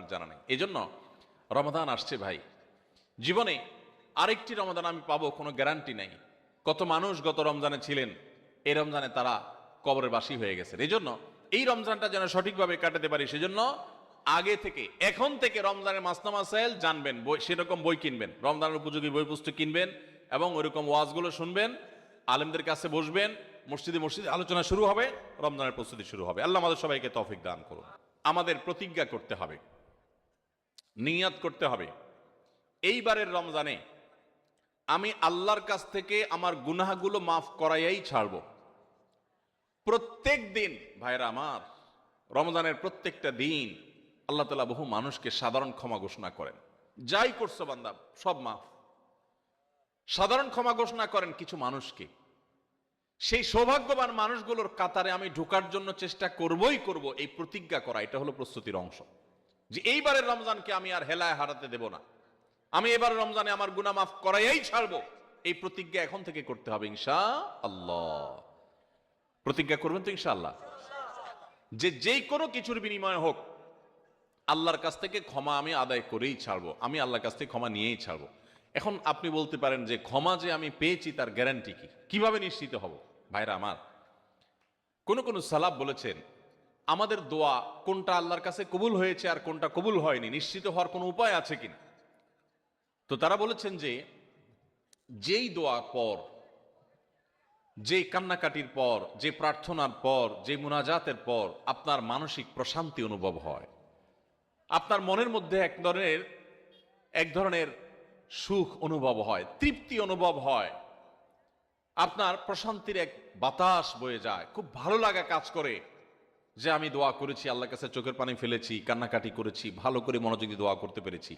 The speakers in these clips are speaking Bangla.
আমার জানা নেই। এই জন্য রমাদান আসছে ভাই, জীবনে আরেকটি রমাদান আমি পাবো কোনো গ্যারান্টি নাই। কত মানুষ গত রমজানে ছিলেন, এই রমজানে তারা কবরের বাসী হয়ে গেছে। এই জন্য এই রমজানটা যেন সঠিকভাবে কাটাতে পারি, সেজন্য আগে থেকে এখন থেকে রমজানের মাসনা মাসাইল জানবেন, সেরকম বই কিনবেন, রমজানের উপযোগী বই পুস্তক কিনবেন এবং ওইরকম ওয়াজগুলো শুনবেন, আলেমদের কাছে বসবেন, মসজিদে মসজিদে আলোচনা শুরু হবে, রমজানের প্রস্তুতি শুরু হবে। আল্লাহ আমাদের সবাইকে তৌফিক দান করুন। আমাদের প্রতিজ্ঞা করতে হবে, নিয়াত করতে হবে, এইবারের রমজানে আমি আল্লাহর কাছ থেকে আমার গুনাহগুলো মাফ করাইয়াই ছাড়ব। প্রত্যেক দিন ভাইরা আমার, রমজানের প্রত্যেকটা দিন আল্লাহ তাআলা বহু মানুষকে সাধারণ ক্ষমা ঘোষণা করেন। যাই করছো বান্দা সব মাফ, সাধারণ ক্ষমা ঘোষণা করেন কিছু মানুষকে। সেই সৌভাগ্যবান মানুষগুলোর কাতারে আমি ঢোকার জন্য চেষ্টা করবই করব। এই প্রতিজ্ঞা করা, এটা হলো প্রস্তুতির অংশ, যে এইবারের রমজানকে আমি আর হেলায় হারাতে দেব না, আমি এবার রমজানে আমার গুনাহ মাফ করাইয়াই ছাড়বো। এই প্রতিজ্ঞা এখন থেকে করতে হবে ইনশাআল্লাহ। প্রতিজ্ঞা করবেন তো ইনশাআল্লাহ, যে যেই কোনো কিছুর বিনিময় হোক আল্লাহর কাছ থেকে ক্ষমা আমি আদায় করেই ছাড়বো, আমি আল্লাহর কাছ থেকে ক্ষমা নিয়েই ছাড়বো। এখন আপনি বলতে পারেন যে ক্ষমা যে আমি পেয়েছি তার গ্যারান্টি কি, কিভাবে নিশ্চিত হব? ভাইরা আমার, কোন কোন সালাফ বলেছেন আমাদের দোয়া কোনটা আল্লাহর কাছে কবুল হয়েছে আর কোনটা কবুল হয়নি নিশ্চিত হওয়ার কোনো উপায় আছে কিনা। তো তারা বলেছেন যে যেই দোয়ার পর, যে কান্নাকাটির পর, যে প্রার্থনার পর, যে মুনাজাতের পর আপনার মানসিক প্রশান্তি অনুভব হয়, আপনার মনের মধ্যে এক ধরনের সুখ অনুভব হয়, তৃপ্তি অনুভব হয়, আপনার প্রশান্তির এক বাতাস বয়ে যায়, খুব ভালো লাগা কাজ করে যে আমি দোয়া করেছি, আল্লাহর কাছে চোখের পানি ফেলেছি, কান্নাকাটি করেছি, ভালো করে মনোযোগী দোয়া করতে পেরেছি।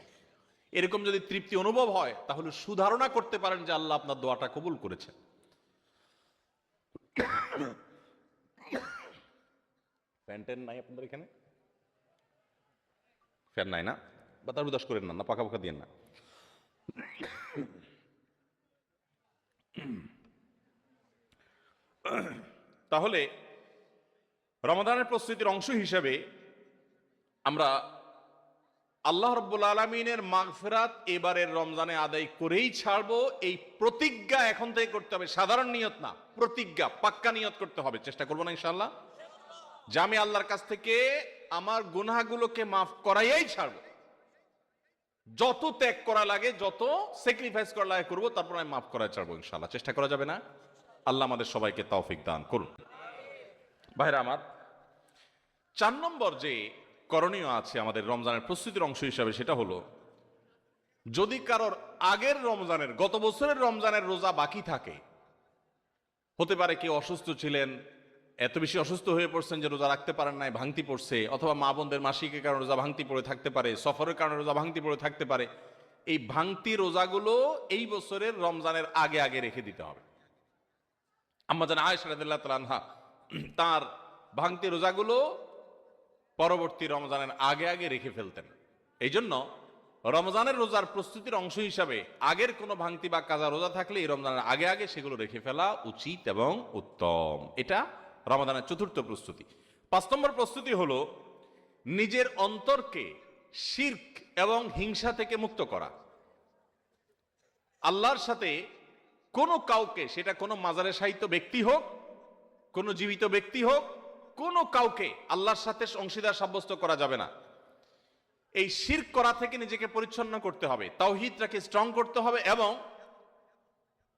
এরকম যদি তৃপ্তি অনুভব হয় তাহলে সুধারণা করতে পারেন যে আল্লাহ আপনার দোয়াটা কবুল করেছেন। ফ্যান নাই আপনাদের এখানে? ফ্যান নাই না? বাতাস উদাস করেন না, পাকা পাকা দিয়ে না। তাহলে রমাদানের প্রস্তুতির অংশ হিসেবে আমরা আল্লাহ রাব্বুল আলামিনের মাগফিরাত এবারের রমজানে আদায় করেই ছাড়বো, এই প্রতিজ্ঞা এখন থেকে করতে হবে। সাধারণ নিয়ত না, প্রতিজ্ঞা, পাক্কা নিয়ত করতে হবে। চেষ্টা করবো না ইনশাআল্লাহ, যে আমি আল্লাহর কাছ থেকে আমার গুনাহগুলোকে মাফ করাইয়াই ছাড়বো। যত ত্যাগ করা লাগে, যত স্যাক্রিফাইস করা লাগে করবো, তারপর আমি মাফ করাই ছাড়বো ইনশাআল্লাহ। চেষ্টা করা যাবে না? আল্লাহ আমাদের সবাইকে তৌফিক দান করুন। ভাইরা আমার, 4 নম্বর যে করণীয় আছে আমাদের রমজানের প্রস্তুতির অংশ হিসাবে, সেটা হলো যদি কারোর আগের রমজানের, গত বছরের রমজানের রোজা বাকি থাকে, হতে পারে কেউ অসুস্থ ছিলেন, এত বেশি অসুস্থ হয়ে পড়ছেন যে রোজা রাখতে পারেন নাই, ভাঙতি পড়ছে, অথবা মা বোনদের মাসিকের কারণে রোজা ভাঙতি পড়ে থাকতে পারে, সফরের কারণে রোজা ভাঙতি পড়ে থাকতে পারে। এই ভাঙতি রোজাগুলো এই বছরের রমজানের আগে আগে রেখে দিতে হবে। আম্মা জান আয়েশা রাদিয়াল্লাহু তাআলা আনহা তার ভাঙতি রোজাগুলো পরবর্তী রমজানের আগে আগে রেখে ফেলতেন। এই জন্য রমজানের রোজার প্রস্তুতির অংশ হিসাবে আগের কোনো ভাঙতি বা কাজা রোজা থাকলে এই রমজানের আগে আগে সেগুলো রেখে ফেলা উচিত এবং উত্তম। এটা রমজানের চতুর্থ প্রস্তুতি। 5 নম্বর প্রস্তুতি হলো নিজের অন্তরকে শিরক এবং হিংসা থেকে মুক্ত করা। আল্লাহর সাথে কোনো কাউকে, সেটা কোনো মাজারে শায়িত ব্যক্তি হোক, কোনো জীবিত ব্যক্তি হোক, কোনো কাউকে আল্লাহর সাথে অংশীদার সাব্যস্ত করা যাবে না। এই শিরক করা থেকে নিজেকে পরিচ্ছন্ন করতে হবে, তাওহীদটাকে স্ট্রং করতে হবে এবং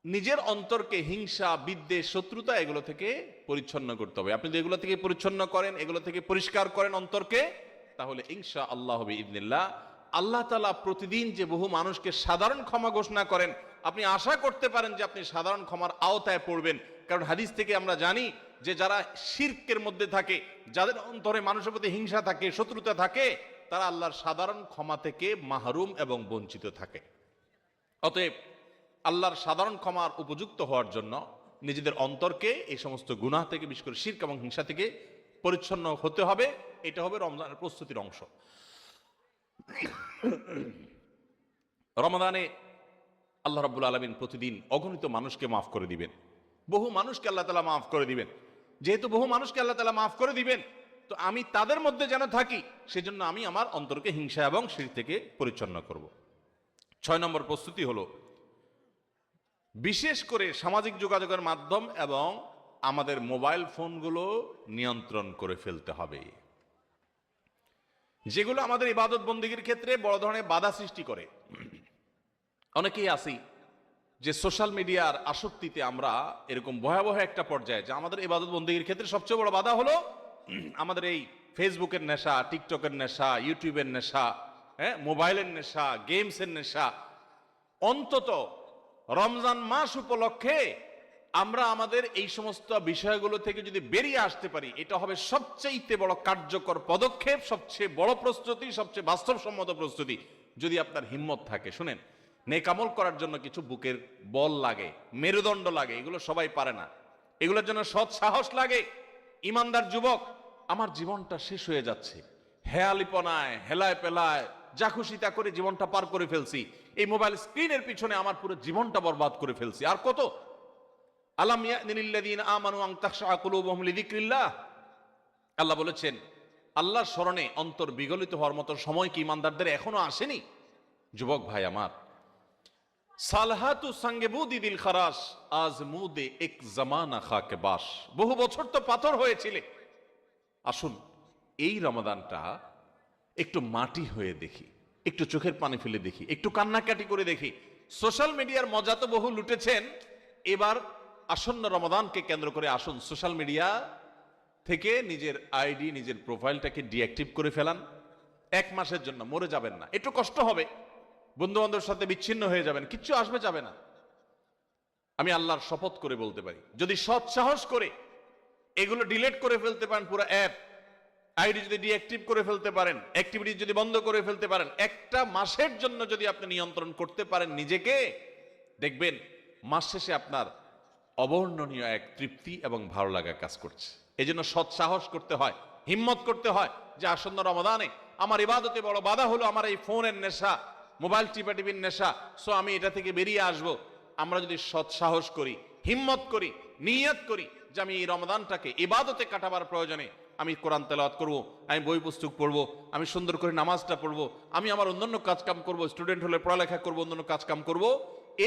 নিজের অন্তরকে হিংসা, বিদ্বেষ, শত্রুতা এগুলো থেকে পরিচ্ছন্ন করতে হবে। আপনি যদি এগুলো থেকে পরিচ্ছন্ন করেন, এগুলো থেকে পরিষ্কার করেন অন্তরকে, তাহলে ইনশাআল্লাহ বিইذনিল্লাহ আল্লাহ তাআলা প্রতিদিন যে বহু মানুষকে সাধারণ ক্ষমা ঘোষণা করেন, আপনি আশা করতে পারেন যে আপনি সাধারণ ক্ষমার আওতায় পড়বেন। কারণ হাদিস থেকে আমরা জানি যে যারা শিরকের মধ্যে থাকে, যাদের অন্তরে মানুষের প্রতি হিংসা থাকে, শত্রুতা থাকে, তারা আল্লাহর সাধারণ ক্ষমা থেকে মাহরুম এবং বঞ্চিত থাকে। অতএব আল্লাহর সাধারণ ক্ষমার উপযুক্ত হওয়ার জন্য নিজেদের অন্তরকে এই সমস্ত গুনাহ থেকে, বিশেষ করে শিরক এবং হিংসা থেকে পরিচ্ছন্ন হতে হবে। এটা হবে রমজানের প্রস্তুতির অংশ। রমাদানে আল্লাহ রাব্বুল আলামিন প্রতিদিন অগণিত মানুষকে মাফ করে দিবেন, বহু মানুষকে আল্লাহ তাআলা মাফ করে দিবেন। যেহেতু বহু মানুষকে আল্লাহ তাআলা মাফ করে দিবেন, তো আমি তাদের মধ্যে যেন থাকি, সেজন্য আমি আমার অন্তরকে হিংসা এবং শিরক থেকে পরিচ্ছন্ন করব। 6 নম্বর প্রস্তুতি হলো বিশেষ করে সামাজিক যোগাযোগের মাধ্যম এবং আমাদের মোবাইল ফোনগুলো নিয়ন্ত্রণ করে ফেলতে হবে, যেগুলো আমাদের ইবাদত বন্দেগীর ক্ষেত্রে বড় ধরনের বাধা সৃষ্টি করে। অনেকেই আছি যে সোশ্যাল মিডিয়ার আসক্তিতে আমরা এরকম ভয়াবহ একটা পর্যায়ে, যে আমাদের ইবাদত বন্দেগীর ক্ষেত্রে সবচেয়ে বড় বাধা হলো আমাদের এই ফেসবুকের নেশা, টিকটকের নেশা, ইউটিউবের নেশা, হ্যাঁ, মোবাইলের নেশা, গেমসের নেশা। অন্তত রমজান মাস উপলক্ষে আমরা আমাদের এই সমস্ত বিষয়গুলো থেকে যদি বেরিয়ে আসতে পারি, এটা হবে সবচেয়ে বড় কার্যকর পদক্ষেপ, সবচেয়ে বড় প্রস্তুতি, সবচেয়ে বাস্তবসম্মত প্রস্তুতি। যদি আপনার হিম্মত থাকে, শুনেন, নেক আমল করার জন্য কিছু বুকের বল লাগে, মেরুদণ্ড লাগে, এগুলো সবাই পারে না। এগুলোর জন্য সৎ সাহস লাগে। ইমানদার যুবক, আমার জীবনটা শেষ হয়ে যাচ্ছে, হেয়ালিপনায়, হেলায় পেলায়, যা খুশি তা করে জীবনটা পার করে ফেলছি, এই মোবাইল স্ক্রিনের পিছনে আমার পুরো জীবনটা বরবাদ করে ফেলছি, আর কত? আলাম ইয়ানিল্লাযীনা আমানু আন তাখশা কুলুবুহুম লিযিকরিল্লাহ। আল্লাহ বলেছেন, আল্লাহর স্মরণে অন্তর বিগলিত হওয়ার মতো সময় কি ইমানদারদের এখনো আসেনি? যুবক ভাই আমার, সালহাতু সঙ্গে বুদি দিল খারাস, আজ মুদে এক জামানা খাকে বাস। বহু বছর তো পাথর হয়েছিলে, আসুন এই রমাদানটা একটু মাটি হয়ে দেখি, একটু চোখের পানি ফেলে দেখি, একটু কান্নাকাটি করে দেখি। সোশ্যাল মিডিয়ার মজা তো বহু লুটেছেন, এবার আসন্ন রমাদানকে কেন্দ্র করে আসুন সোশ্যাল মিডিয়া থেকে নিজের আইডি, নিজের প্রোফাইলটাকে ডিঅ্যাক্টিভ করে ফেলান। 1 মাসের জন্য, মরে যাবেন না, একটু কষ্ট হবে, বন্ধু বান্ধবের সাথে বিচ্ছিন্ন হয়ে যাবেন, কিচ্ছু আসবে যাবে না। আমি আল্লাহর শপথ করে বলতে পারি, যদি সৎ সাহস করে এগুলো ডিলিট করে ফেলতে পারেন, পুরো অ্যাপ আইডি যদি ডিঅ্যাক্টিভ করে ফেলতে পারেন, অ্যাক্টিভিটি যদি বন্ধ করে ফেলতে পারেন, 1টা মাসের জন্য যদি আপনি নিয়ন্ত্রণ করতে পারেন নিজেকে, দেখবেন মাস শেষে আপনার অবর্ণনীয় এক তৃপ্তি এবং ভালো লাগা কাজ করছে। এই জন্য সৎ সাহস করতে হয়, হিম্মত করতে হয় যে আসন্ন রমাদানে আমার ইবাদতে বড় বাধা হলো আমার এই ফোনের নেশা, মোবাইল টিপাটিপির নেশা, সো আমি এটা থেকে বেরিয়ে আসব। আমরা যদি সৎ সাহস করি, হিম্মত করি, নিয়ত করি যে আমি এই রমাদানটাকে ইবাদতে কাটাবার প্রয়োজনে আমি কোরআন তেলাওয়াত করব, আমি বই পুস্তক পড়বো, আমি সুন্দর করে নামাজটা পড়বো, আমি আমার অন্যান্য কাজকাম করব, স্টুডেন্ট হলে পড়ালেখা করব, অন্যান্য কাজকাম করব,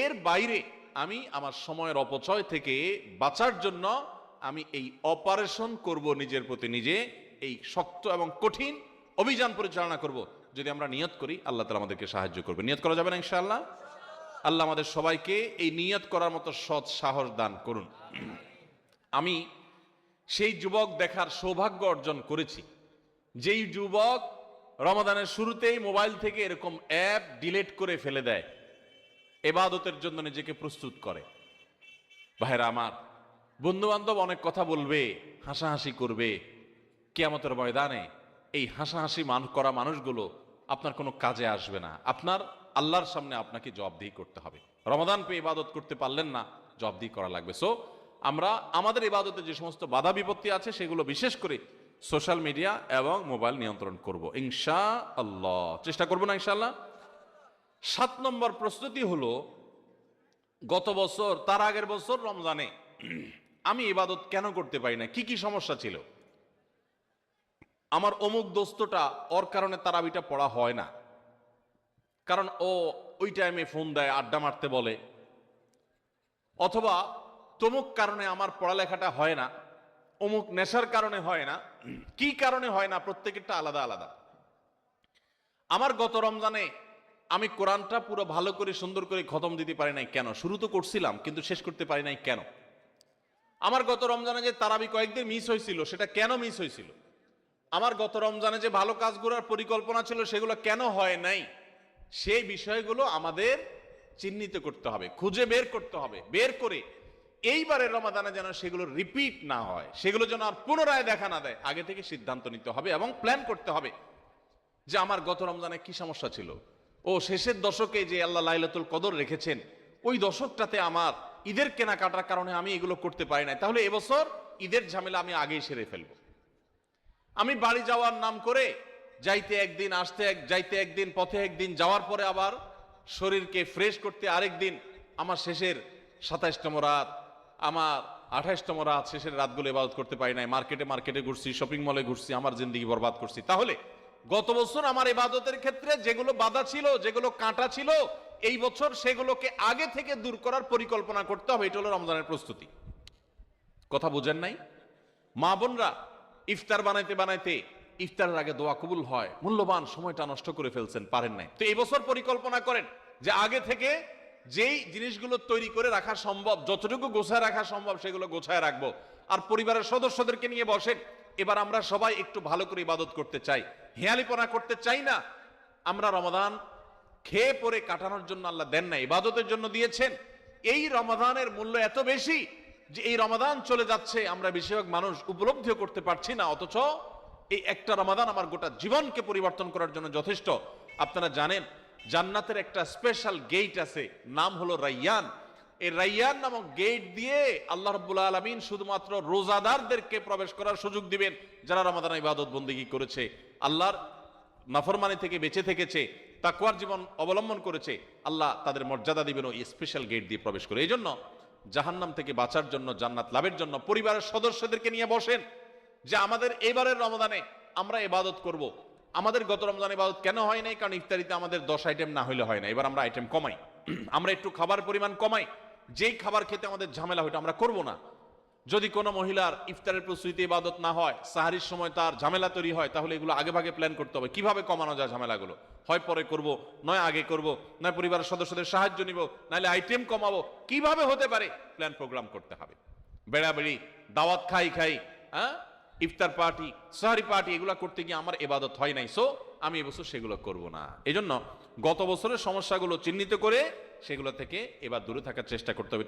এর বাইরে আমি আমার সময়ের অপচয় থেকে বাঁচার জন্য আমি এই অপারেশন করব, নিজের প্রতি নিজে এই শক্ত এবং কঠিন অভিযান পরিচালনা করব। যদি আমরা নিয়ত করি, আল্লাহ তাআলা আমাদেরকে সাহায্য করবে। নিয়ত করা যাবে না ইনশাআল্লাহ? আল্লাহ আমাদের সবাইকে এই নিয়ত করার মতো সৎ সাহস দান করুন। আমি সেই যুবক দেখার সৌভাগ্য অর্জন করেছি, যেই যুবক রমাদানের শুরুতেই মোবাইল থেকে এরকম অ্যাপ ডিলিট করে ফেলে দেয়, ইবাদতের জন্য নিজেকে প্রস্তুত করে। ভাইরা আমার, বন্ধু বান্ধব অনেক কথা বলবে, হাসাহাসি করবে, কিয়ামতের ময়দানে এই হাসাহাসি করা মানুষগুলো আপনার কোনো কাজে আসবে না। আপনার আল্লাহর সামনে আপনাকে জবাবদিহি করতে হবে। রমাদান পেয়ে ইবাদত করতে পারলেন না, জবাবদিহি করা লাগবে। সো আমরা আমাদের ইবাদতে যে সমস্ত বাধা বিপত্তি আছে সেগুলো বিশেষ করে সোশ্যাল মিডিয়া এবং মোবাইল নিয়ন্ত্রণ করব ইনশাআল্লাহ, চেষ্টা করব না ইনশাআল্লাহ। 7 নম্বর প্রস্তুতি হলো, গত বছর, তার আগের বছর রমজানে আমি ইবাদত কেন করতে পারি না, কি কি সমস্যা ছিল? আমার অমুক দোস্তটা, ওর কারণে তারাবিটা পড়া হয় না, কারণ ও ওই টাইমে ফোন দেয়, আড্ডা মারতে বলে, অথবা তমুক কারণে আমার পড়ালেখাটা হয় না, অমুক নেশার কারণে হয় না। কি কারণে হয় না, প্রত্যেকেরটা আলাদা আলাদা। আমার গত রমজানে আমি কোরআনটা পুরো ভালো করে সুন্দর করে খতম দিতে পারি নাই কেন? শুরু তো করছিলাম কিন্তু শেষ করতে পারি নাই কেন? আমার গত রমজানে যে তারাবি কয়েকদিন মিস হয়েছিল, সেটা কেন মিস হয়েছিল? আমার গত রমজানে যে ভালো কাজগুলোর পরিকল্পনা ছিল, সেগুলো কেন হয় নাই? সেই বিষয়গুলো আমাদের চিহ্নিত করতে হবে, খুঁজে বের করতে হবে। বের করে এইবারের রমাদানে যেন সেগুলো রিপিট না হয়, সেগুলো যেন আর পুনরায় দেখা না দেয়, আগে থেকে সিদ্ধান্ত নিতে হবে এবং প্ল্যান করতে হবে যে আমার গত রমজানে কি সমস্যা ছিল। ও শেষের দশকে যে আল্লাহ লাইলাতুল কদর রেখেছেন, ওই দশকটাতে আমার ঈদের কেনাকাটার কারণে আমি এগুলো করতে পারি নাই, তাহলে এবছর ঈদের ঝামেলা আমি আগেই সেরে ফেলবো। আমি বাড়ি যাওয়ার নাম করে যাইতে একদিন, আসতে যাইতে একদিন, পথে একদিন, যাওয়ার পরে আবার শরীরকে ফ্রেশ করতে আরেক দিন, আমার শেষের 27তম রাত, আমার 28তম রাত, শেষের রাতগুলো ইবাদত করতে পারি নাই, মার্কেটে মার্কেটে ঘুরছি, শপিং মলে ঘুরছি, আমার জিন্দেগি বরবাদ করছি। তাহলে গত বছর আমার ইবাদতের ক্ষেত্রে যেগুলো বাধা ছিল, যেগুলো কাঁটা ছিল, এই বছর সেগুলোকে আগে থেকে দূর করার পরিকল্পনা করতে হবে। এটা হলো রমজানের প্রস্তুতি। কথা বুঝেন নাই? মা বোনরা ইফতার বানাইতে বানাইতে ইফতারের আগে দোয়া কবুল হয়, মূল্যবান সময়টা নষ্ট করে ফেলছেন, পারেন নাই। তো এই বছর পরিকল্পনা করেন যে আগে থেকে যেই জিনিসগুলো তৈরি করে রাখা সম্ভব, যতটুকু গোছায় রাখা সম্ভব সেগুলো গোছায় রাখবো। আর পরিবারের সদস্যদেরকে নিয়ে বসেন, এবার আমরা সবাই একটু ভালো করে ইবাদত করতে চাই, হেয়ালিপনা করতে চাই না। আমরা রমাদান খেয়ে পরে কাটানোর জন্য আল্লাহ দেন না, ইবাদতের জন্য দিয়েছেন। এই রমাদানের মূল্য এত বেশি যে এই রমাদান চলে যাচ্ছে, আমরা বেশিরভাগ মানুষ উপলব্ধিও করতে পারছি না, অথচ এই একটা রমাদান আমার গোটা জীবনকে পরিবর্তন করার জন্য যথেষ্ট। আপনারা জানেন জান্নাতের একটা স্পেশাল গেট আছে, নাম হলো রাইয়ান। এই রাইয়ান নামক গেট দিয়ে আল্লাহ রাব্বুল আলামিন শুধুমাত্র রোজাদারদেরকে প্রবেশ করার সুযোগ দিবেন, যারা রমাদান ইবাদত বন্দেগী করেছে, আল্লাহর নাফরমানি থেকে বেঁচে থেকেছে, তাকওয়ার জীবন অবলম্বন করেছে। আল্লাহ তাদের মর্যাদা দিবেন ওই স্পেশাল গেট দিয়ে প্রবেশ করে। এই জন্য জাহান্নাম থেকে বাঁচার জন্য, জান্নাত লাভের জন্য পরিবারের সদস্যদেরকে নিয়ে বসেন যে আমাদের এবারের রমাদানে আমরা ইবাদত করব। আমাদের গত রমজানে ইবাদত কেন হয় নাই? কারণ ইফতারিতে আমাদের 10 আইটেম না হইলে হয় না। এবার আমরা আইটেম কমাই, আমরা একটু খাবার পরিমাণ কমাই। যেই খাবার খেতে আমাদের ঝামেলা হইতো আমরা করব না। যদি কোনো মহিলার ইফতারের প্রস্তুতি ইবাদত না হয়, সাহারির সময় তার ঝামেলা তৈরি হয়, তাহলে এগুলো আগে ভাগে প্ল্যান করতে হবে কিভাবে কমানো যায় ঝামেলাগুলো। হয় পরে করব, নয় আগে করব, নয় পরিবারের সদস্যদের সাহায্য নিব, নাহলে আইটেম কমাবো, কিভাবে হতে পারে প্ল্যান প্রোগ্রাম করতে হবে। বেড়াবেড়ি, দাওয়াত খাই, হ্যাঁ, ইফতার পার্টি, সাহারি পার্টি, এগুলো করতে গিয়ে আমার ইবাদত হয় নাই, সো আমি এবছর সেগুলো করব না। এই জন্য গত বছরের সমস্যাগুলো চিহ্নিত করে সেগুলো থেকে এবার দূরে থাকার চেষ্টা করতে হবে।